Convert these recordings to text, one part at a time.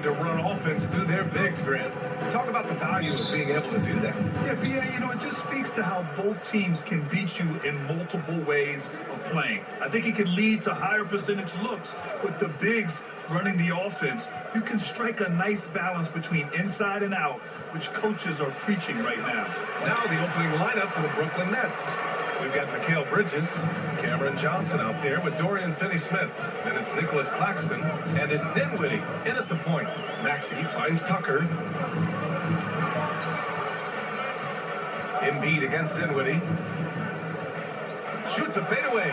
to run offense through their bigs, Grant. Talk about the value of being able to do that. Yeah, BA, it just speaks to how both teams can beat you in multiple ways of playing. I think it can lead to higher percentage looks with the bigs running the offense. You can strike a nice balance between inside and out, which coaches are preaching right now. Now the opening lineup for the Brooklyn Nets. We've got Mikal Bridges, Cameron Johnson out there with Dorian Finney-Smith. Then it's Nicholas Claxton, and it's Dinwiddie in at the point. Maxey finds Tucker. Embiid against Dinwiddie. Shoots a fadeaway.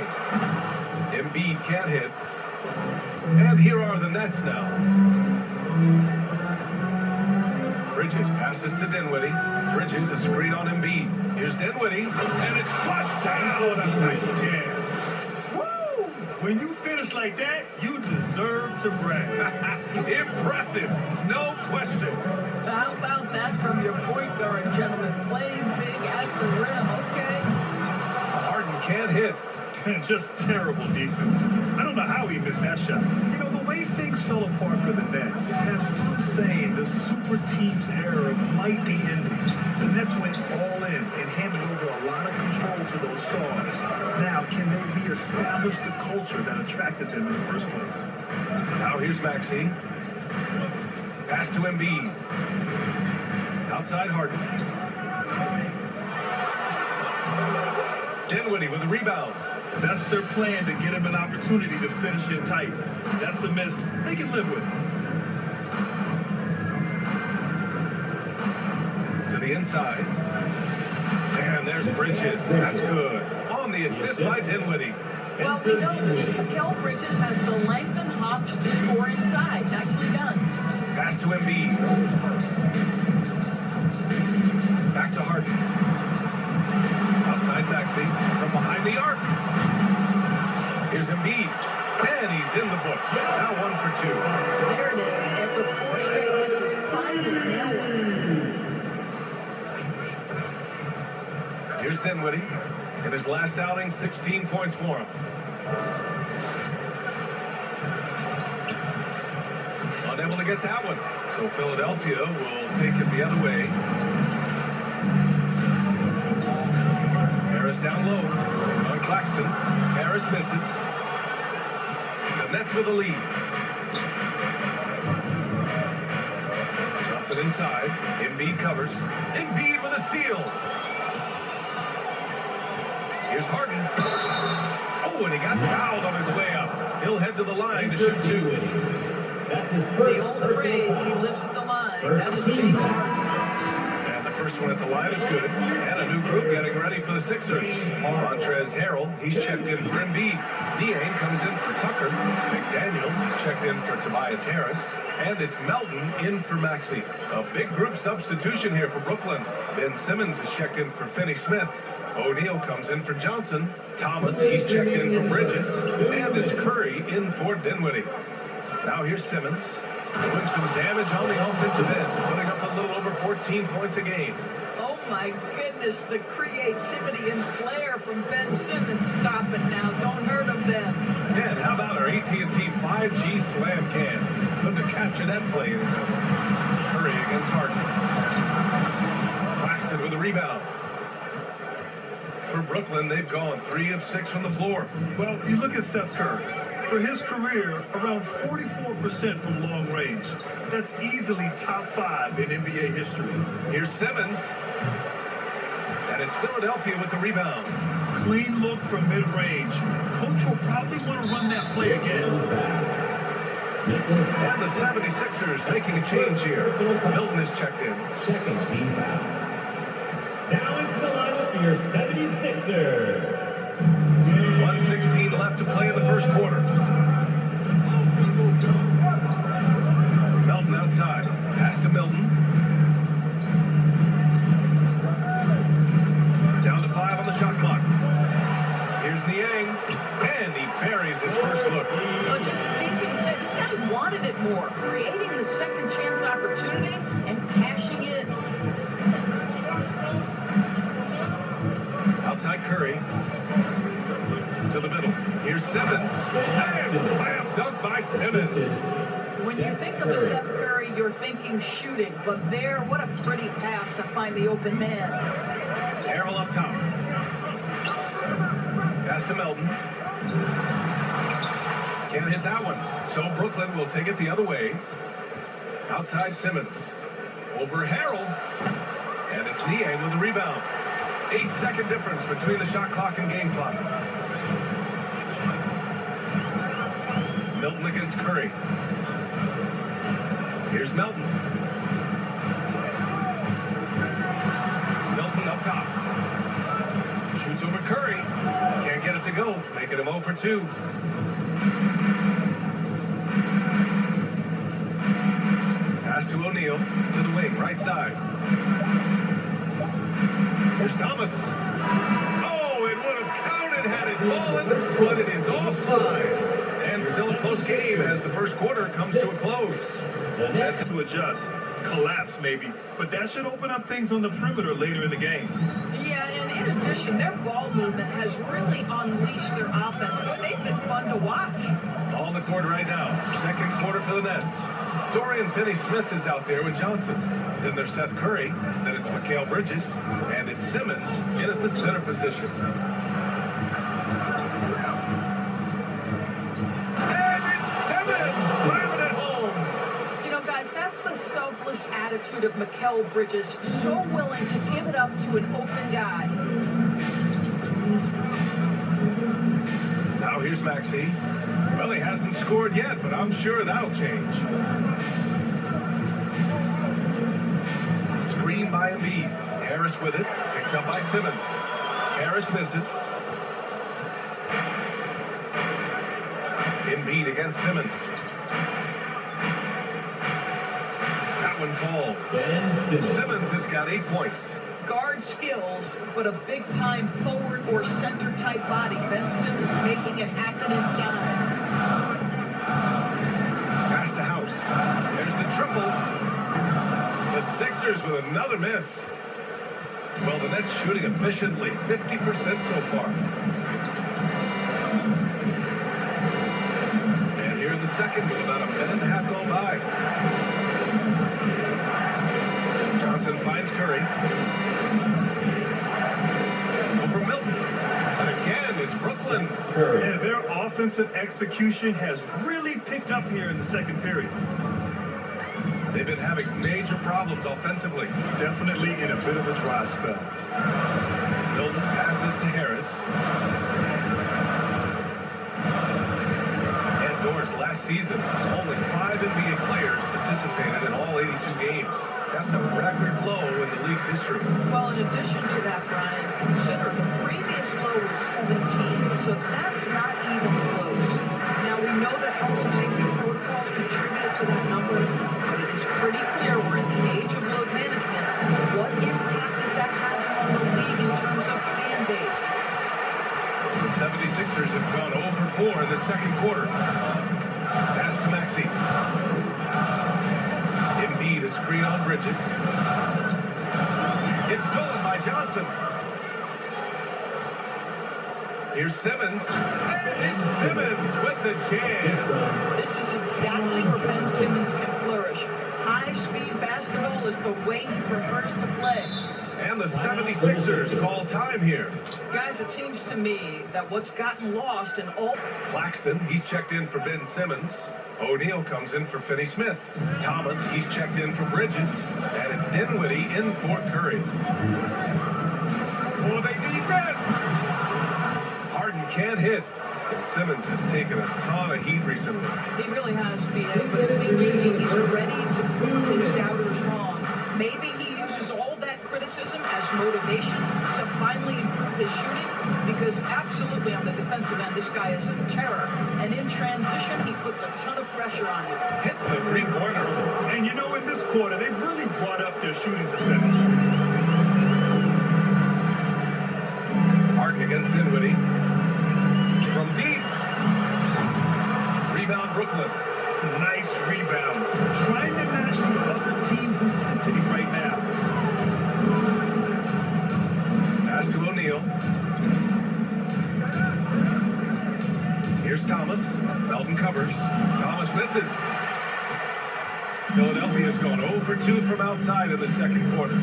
Embiid can't hit. And here are the Nets now. Bridges passes to Dinwiddie. Bridges, a screen on Embiid. Here's Dinwiddie, and it's flushed down. Nice jam. Woo! When you finish like that, you deserve to brag. Impressive, no question. How about that from your point guard, gentlemen? Playing big at the rim, okay? Harden can't hit. Just terrible defense. I don't know how he missed that shot. The way things fell apart for the Nets has some saying the super team's era might be ending. The Nets went all in and handed over a lot of control to those stars. Now, can they reestablish the culture that attracted them in the first place? Now here's Maxey. Pass to Embiid. Outside Harden. Dinwiddie with a rebound. That's their plan, to get him an opportunity to finish it tight. That's a miss they can live with. To the inside. And there's Bridges. That's good. On the assist by Dinwiddie. Well, we know Mikal Bridges has the length and hops to score inside. Nicely done. Pass to Embiid. Back to Harden. Outside Maxey from behind the arc. Here's Embiid, and he's in the books. Now 1 for 2. There it is. After 4 straight misses, finally nailed one. Here's Dinwiddie. In his last outing, 16 points for him. Unable to get that one. So Philadelphia will take it the other way. Harris down low on Claxton. Harris misses. The Nets with the lead. Johnson inside. Embiid covers. Embiid with a steal. Here's Harden. Oh, and he got fouled on his way up. He'll head to the line to shoot 2. The old phrase, he lives at the line. That is James Harden. And the first one at the line is good. And a new group getting ready for the Sixers. Montrezl Harrell, he's checked in for Embiid. Niang comes in for Tucker. McDaniels is checked in for Tobias Harris. And it's Melton in for Maxey. A big group substitution here for Brooklyn. Ben Simmons is checked in for Finney-Smith. O'Neal comes in for Johnson. Thomas, he's checked in for Bridges. And it's Curry in for Dinwiddie. Now here's Simmons. Doing some damage on the offensive end, putting up a little over 14 points a game. Oh my goodness, the creativity and flair from Ben Simmons. Stop it now. Don't hurt him, Ben. And how about our AT&T 5G slam can? Good to capture that play. Curry against Harden. Claxton with a rebound. For Brooklyn, they've gone 3 of 6 from the floor. Well, you look at Seth Curry. For his career, around 44% from long range. That's easily top 5 in NBA history. Here's Simmons. And it's Philadelphia with the rebound. Clean look from mid-range. Coach will probably want to run that play again. And the 76ers making a change here. Milton is checked in. Second team foul. Now into the lineup for your 76ers. 1:16 left to play in the first quarter. Melton outside. Pass to Milton. Down to 5 on the shot clock. Here's Niang. And he buries his first look. Well, just teaching said this guy wanted it more. Creating the second chance opportunity and cashing in. Outside Curry. To the middle. Here's Simmons. And slam dunk by Simmons. When you think of Seth Curry you're thinking shooting, but there, what a pretty pass to find the open man. Harrell up top. Pass to Melton. Can't hit that one. So Brooklyn will take it the other way. Outside Simmons. Over Harrell. And it's Niang with the rebound. 8-second difference between the shot clock and game clock. Melton against Curry. Here's Melton. Melton up top. Shoots over Curry. Can't get it to go. Making him 0 for 2. Pass to O'Neal. To the wing. Right side. Here's Thomas. Oh, it would have counted had it fallen, but it is offline. And still a close game as the first quarter comes to a close. That's to adjust. Collapse, maybe. But that should open up things on the perimeter later in the game. Yeah, and in addition, their ball movement has really unleashed their offense. Boy, they've been fun to watch. On the court right now. Second quarter for the Nets. Dorian Finney-Smith is out there with Johnson. Then there's Seth Curry. Then it's Mikal Bridges. And it's Simmons in at the center position. And it's Simmons! Slamming it home! You know, guys, that's the selfless attitude of Mikal Bridges. So willing to give it up to an open guy. Now here's Maxey. Well, he hasn't scored yet, but I'm sure that'll change. Screen by Embiid. Harris with it. Picked up by Simmons. Harris misses. Embiid against Simmons. That one falls. Ben Simmons. Simmons has got 8 points. Guard skills, but a big-time forward or center-type body. Ben Simmons making it happen inside. Pass to House. There's the triple. The Sixers with another miss. Well, the Nets shooting efficiently, 50% so far. And here in the second with about a minute and a half gone by. Johnson finds Curry. Over Milton. And again, it's Brooklyn. Curry. And their offensive execution has really picked up here in the second period. They've been having major problems offensively. Definitely in a bit of a dry spell. Milton passes to Harris. And Doris, last season, only 5 NBA players participated in all 82 games. That's a record low in the league's history. Well, in addition to that, Brian, consider the previous low was 17, so that's not even close. Now, we know that health and safety protocols contributed to that number, but it is pretty clear we're in the age of load management. What impact is that having on the league in terms of fan base? The 76ers have gone 0 for 4 in the second quarter. Pass to Maxey. Embiid, a screen on Bridges. It's stolen by Johnson. Here's Simmons. And it's Simmons with the jam. This is exactly where Ben Simmons can flourish. High-speed basketball is the way he prefers to play. And the 76ers call time here. Guys, it seems to me that what's gotten lost in all... Claxton, he's checked in for Ben Simmons. O'Neal comes in for Finney-Smith. Thomas, he's checked in for Bridges. And it's Dinwiddie in for Curry. Oh, they need this! Harden can't hit. And Simmons has taken a ton of heat recently. He really has, B.A., but it seems to me he's ready to prove his doubters wrong. Maybe he uses all that criticism as motivation to finally improve his shooting, because absolutely on the defensive end, this guy is a terror. And in transition, he puts a ton of pressure on you. Hits the three-pointer. And you know, in this quarter, they've really brought up their shooting percentage. Harden against Dinwiddie. From deep. Rebound Brooklyn. Nice rebound. Trying to match the other team's intensity right now. Pass to O'Neal. Here's Thomas. Melton covers. Thomas misses. Philadelphia Philadelphia's gone 0 for 2 from outside in the second quarter.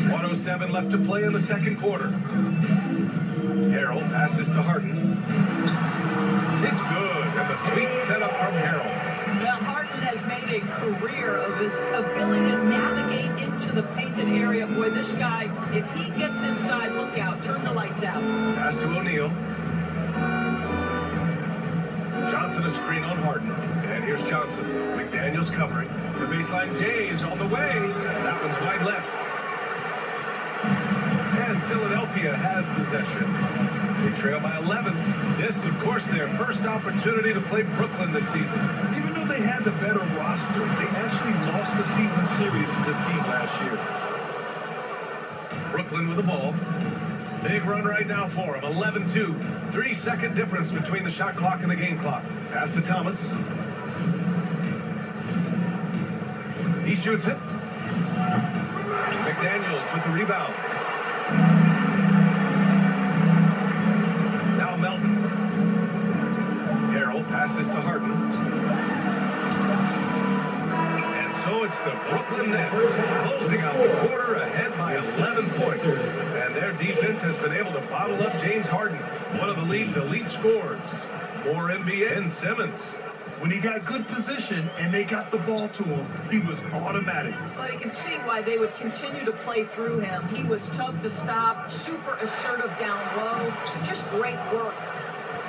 1:07 left to play in the second quarter. Harrell passes to Harden. It's good, and the sweet setup from Harrell. Well, Harden has made a career of his ability to navigate into the painted area. Boy, this guy, if he gets inside, look out, turn the lights out. Pass to O'Neal. Johnson a screen on Harden. And here's Johnson. McDaniels covering. The baseline J is on the way. That one's wide left. And Philadelphia has possession. They trail by 11. This, of course, their first opportunity to play Brooklyn this season. Even though they had the better roster, they actually lost the season series to this team last year. Brooklyn with the ball. Big run right now for him. 11-2. 3-second difference between the shot clock and the game clock. Pass to Thomas. He shoots it. McDaniels with the rebound. Now Melton. Harrell passes to Harden. And so it's the Brooklyn Nets closing out the quarter ahead by 11 points. And their defense has been able to bottle up James Harden, one of the league's elite scorers. For NBA and Simmons. When he got good position and they got the ball to him, he was automatic. Well, you can see why they would continue to play through him. He was tough to stop, super assertive down low, just great work.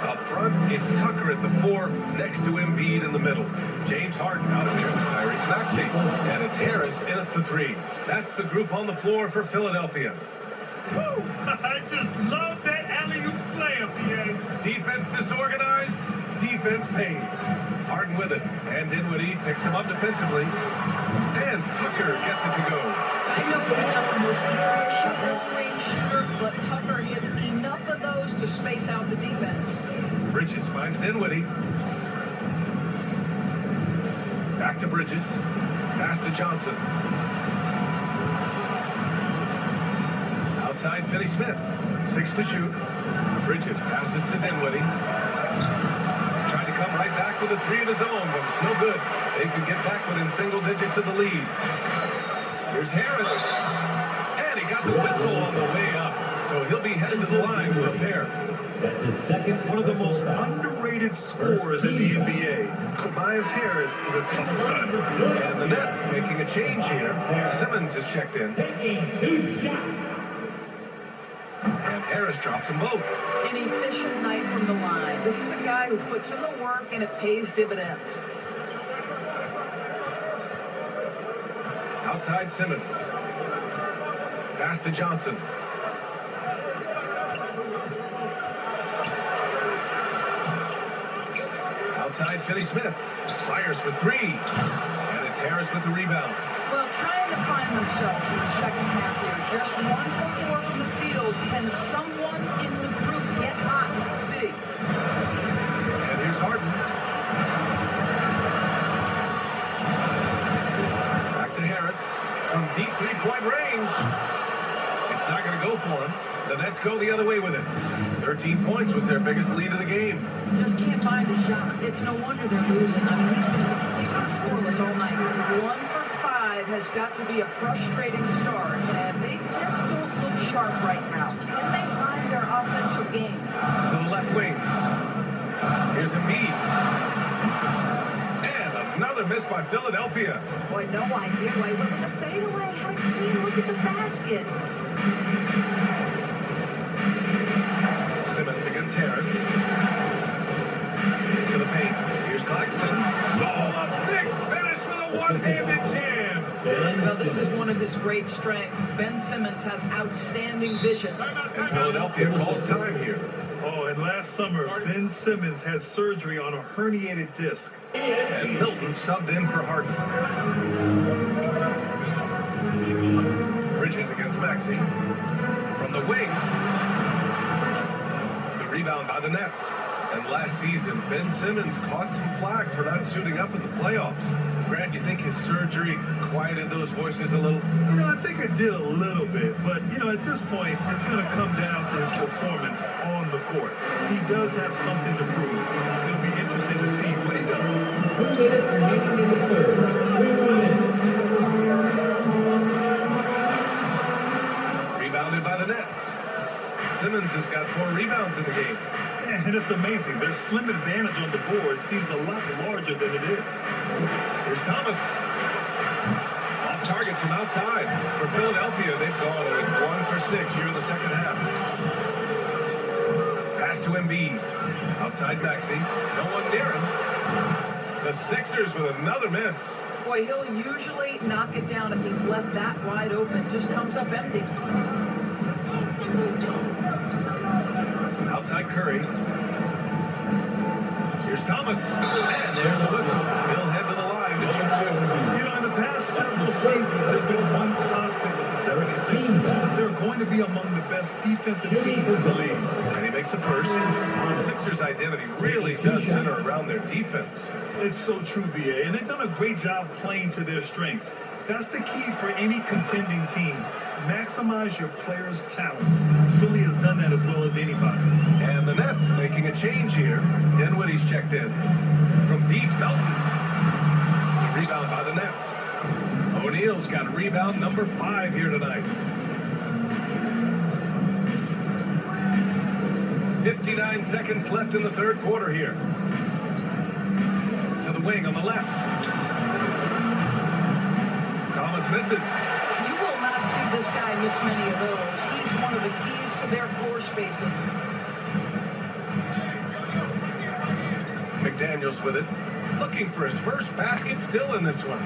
Up front, it's Tucker at the 4, next to Embiid in the middle. James Harden out there with Tyrese Maxey. And it's Harris in at the 3. That's the group on the floor for Philadelphia. Woo! I just love that alley-oop slam, Pierre. Defense disorganized, defense pays. Harden with it, and Dinwiddie picks him up defensively. And Tucker gets it to go. I know he's not the most efficient long-range shooter, but Tucker hits enough of those to space out the defense. Bridges finds Dinwiddie. Back to Bridges. Pass to Johnson. Outside Finney-Smith. 6 to shoot. Bridges passes to Dinwiddie. Tried to come right back with a 3 of his own, but it's no good. They could get back within single digits of the lead. Here's Harris. And he got the whistle on the way up. So he'll be headed to the line for a pair. That's his second. One of the most underrated scorers in the NBA. Tobias Harris is a tough assignment. And the Nets making a change here. Simmons is checked in. Taking 2 shots. And Harris drops them both. An efficient night from the line. This is a guy who puts in the work and it pays dividends. Outside Simmons. Pass to Johnson. Outside Finney-Smith. Fires for 3. And it's Harris with the rebound. Well, trying to find themselves in the second half here. Just 1 for 4 from the field. Can someone in the group get hot? Let's see. And here's Harden. Back to Harris. From deep 3-point range. It's not going to go for him. The Nets go the other way with it. 13 points was their biggest lead of the game. Just can't find a shot. It's no wonder they're losing. I mean, he's been completely scoreless all night. 1 for 5 has got to be a frustrating start, and they just don't look sharp right now. Can they find their offensive game? To the left wing. Here's Embiid. And another miss by Philadelphia. Boy, no idea why he went with the fadeaway. Had a clean look at the basket. Simmons against Harris. To the paint. Here's Claxton. Oh, a big finish with a one-handed jam. Well, this is one of his great strengths. Ben Simmons has outstanding vision. And Philadelphia calls time here. Oh, and last summer, Ben Simmons had surgery on a herniated disc. And Milton subbed in for Harden. Bridges against Maxey. From the wing. The rebound by the Nets. And last season, Ben Simmons caught some flack for not suiting up in the playoffs. Grant, you think his surgery quieted those voices a little? You know, I think it did a little bit, but, you know, at this point, it's going to come down to his performance on the court. He does have something to prove. It'll be interesting to see minutes remaining in the third. 3 minutes. Rebounded by the Nets. Simmons has got 4 rebounds in the game. And it's amazing. Their slim advantage on the board seems a lot larger than it is. Here's Thomas. Off target from outside. For Philadelphia, they've gone with 1 for 6 here in the second half. Pass to Embiid. Outside Maxey. No one near him. The Sixers with another miss. Boy, he'll usually knock it down if he's left that wide open. Just comes up empty. Outside Curry. Here's Thomas. And there's a whistle. He'll head to the line to shoot 2. You know, in the past several seasons, there's been one constant with the 76ers. They're going to be among the best defensive teams in the league. And he makes the first. The Sixers' identity really does center around their defense. It's so true, BA, and they've done a great job playing to their strengths. That's the key for any contending team. Maximize your players' talents. Philly has done that as well as anybody. And the Nets making a change here. Dinwiddie's checked in. From deep, Melton. The rebound by the Nets. O'Neal's got rebound number 5 here tonight. 59 seconds left in the third quarter here. To the wing on the left. Thomas misses. You will not see this guy miss many of those. He's one of the keys to their floor spacing. McDaniels with it. Looking for his first basket still in this one.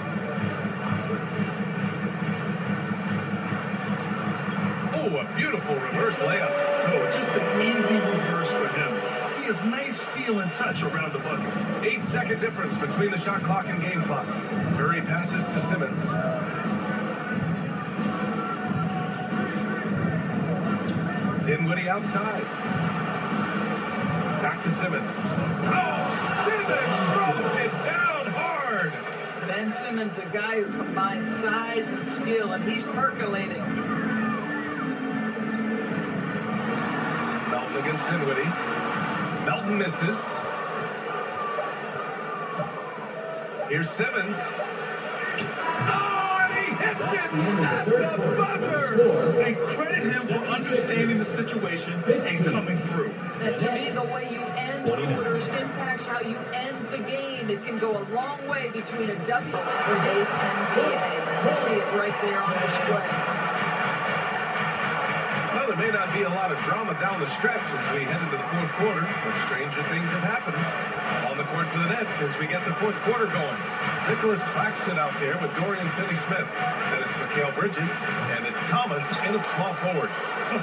Oh, a beautiful reverse layup. Oh, just an easy reverse for him. He has nice feel and touch around the bucket. 8-second difference between the shot clock and game clock. Curry passes to Simmons. Dinwiddie outside. Back to Simmons. Oh, Simmons throws it down hard. Ben Simmons, a guy who combines size and skill, and he's percolating. Melton against Dinwiddie. Melton misses. Here's Simmons. Oh, and he hits it at the buzzer. I credit him for understanding the situation and coming through. And to me, the way you end quarters impacts how you end the game. It can go a long way between a W in today's NBA. You see it right there on display. Well, there may not be a lot of drama down the stretch as we head into the fourth quarter, but stranger things have happened. On the court for the Nets as we get the fourth quarter going. Nicholas Claxton out there with Dorian Finney-Smith. Then it's Mikal Bridges, and it's Thomas in at small forward.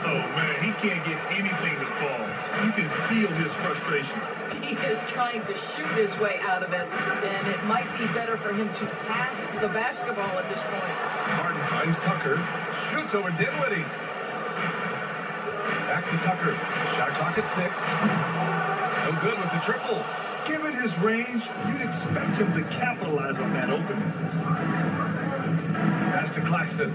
Oh, man, he can't get anything to fall. You can feel his frustration. He is trying to shoot his way out of it, and it might be better for him to pass the basketball at this point. Harden finds Tucker, shoots over Dinwiddie. Back to Tucker. Shot clock at 6. No good with the triple. Given his range, you'd expect him to capitalize on that opening. Pass to Claxton.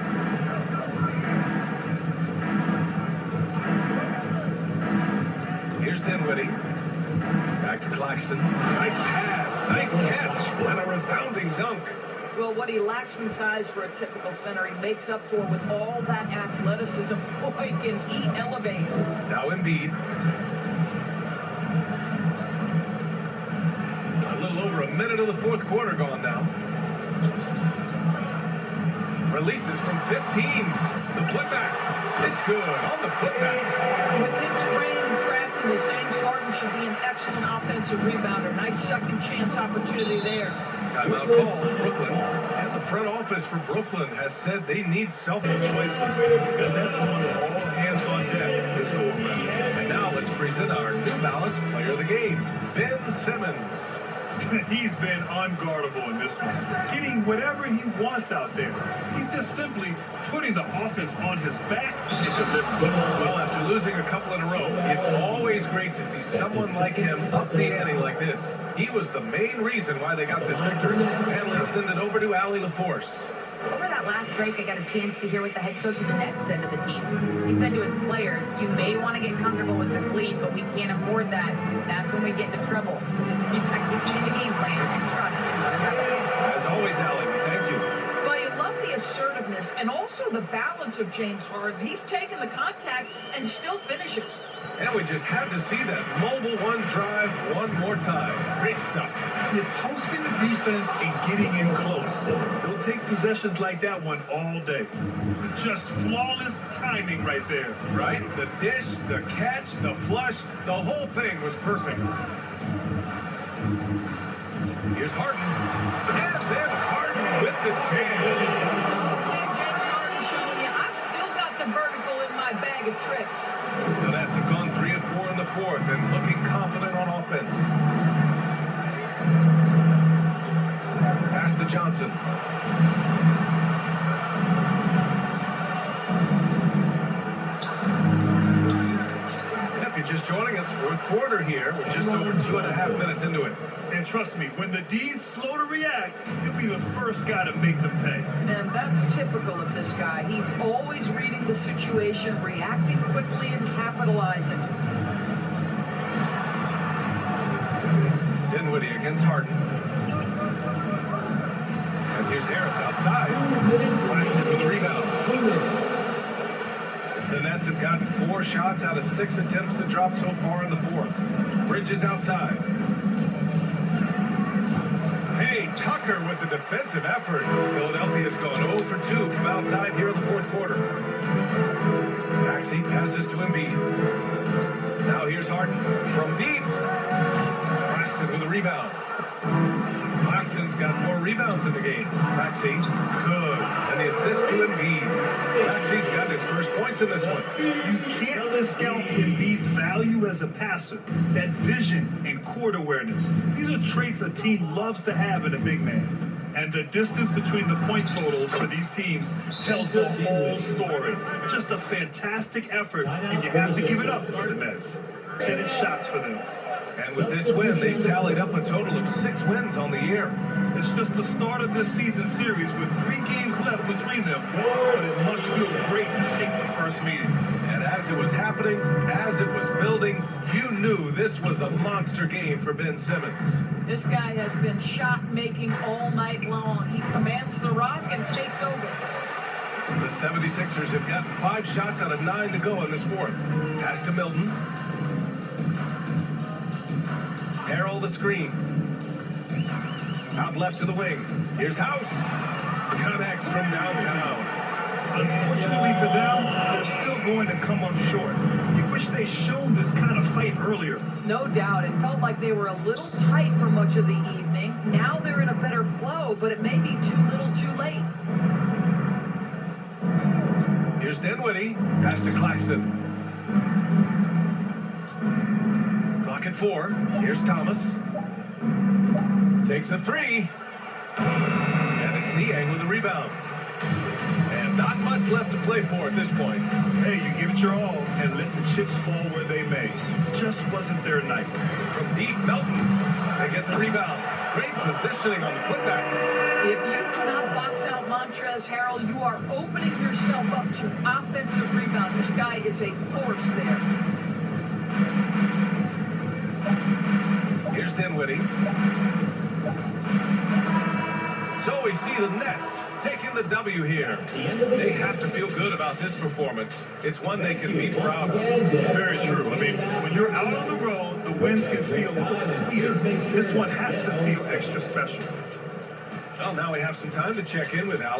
Here's Dinwiddie. Back to Claxton. Nice pass, nice catch, and a resounding dunk. Well, what he lacks in size for a typical center, he makes up for with all that athleticism. Boy, can he elevate. Now Embiid. A little over a minute of the fourth quarter gone now. Releases from 15. The putback. It's good on the putback. With his frame and craftiness, James Harden should be an excellent offensive rebounder. Nice second chance opportunity there. Timeout call, Brooklyn. And the front office for Brooklyn has said they need self-choices. And that's on all hands on deck this go around. And now let's present our New Balance player of the game, Ben Simmons. He's been unguardable in this one, getting whatever he wants out there. He's just simply putting the offense on his back and delivering. Well, after losing a couple in a row, it's always great to see someone like him up the ante like this. He was the main reason why they got this victory. And let's send it over to Allie LaForce. Over that last break, I got a chance to hear what the head coach of the Nets said to the team. He said to his players, you may want to get comfortable with this lead, but we can't afford that. That's when we get into trouble. Just keep executing the game plan and trust in the balance of James Harden. He's taken the contact and still finishes. And we just had to see that mobile one drive one more time. Great stuff. You're toasting the defense and getting in close. They'll take possessions like that one all day. Just flawless timing right there. Right? The dish, the catch, the flush, the whole thing was perfect. Here's Harden. And then Harden with the jam. Okay, James Harden showing you, I've still got the vertical in my bag of tricks. The Nets have gone 3 of 4 in the fourth and looking confident on offense. Pass to Johnson. If you're just joining us, fourth quarter here, we're just over 2.5 minutes into it. And trust me, when the D's slow to react, he'll be the first guy to make them pay. And that's typical of this guy. He's always reading the situation, reacting quickly and capitalizing. Dinwiddie against Harden. And here's Harris outside. Claxton with the rebound. The Nets have gotten 4 shots out of 6 attempts to drop so far in the fourth. Bridges outside. Hey, Tucker with the defensive effort. Philadelphia's gone 0 for 2 from outside here in the fourth quarter. Maxey passes to Embiid. Now here's Harden from deep. Claxton with the rebound. Claxton's got 4 rebounds in the game. Maxey, good. And the assist to Embiid. Maxey's got his first points in this one. You can't discount Embiid's value as a passer. That vision and court awareness. These are traits a team loves to have in a big man. And the distance between the point totals for these teams tells the whole story. Just a fantastic effort, and you have to give it up for the Nets. 10 shots for them. And with this win, they've tallied up a total of 6 wins on the year. It's just the start of this season series with 3 games left between them. But it must feel great to take the first meeting. And as it was happening, as it was building, you knew this was a monster game for Ben Simmons. This guy has been shot-making all night long. He commands the rock and takes over. The 76ers have gotten 5 shots out of 9 to go in this fourth. Pass to Milton. Harrell the screen. Out left to the wing. Here's House. Connects from downtown. Unfortunately for them, they're still going to come up short. You wish they showed this kind of fight earlier. No doubt. It felt like they were a little tight for much of the evening. Now they're in a better flow, but it may be too little too late. Here's Dinwiddie. Pass to Claxton. Clock at 4. Here's Thomas. Takes a 3. And it's Niang with the rebound. And not much left to play for at this point. Hey, you give it your all and let the chips fall where they may. Just wasn't their night. From deep, Melton. They get the rebound. Great positioning on the putback. If you do not box out Montrezl Harrell, you are opening yourself up to offensive rebounds. This guy is a force there. Here's Dinwiddie. So we see the Nets taking the W here. They have to feel good about this performance. It's one they can be proud of. Very true. I mean, when you're out on the road, the wins can feel a little sweeter. This one has to feel extra special. Well, now we have some time to check in with Al.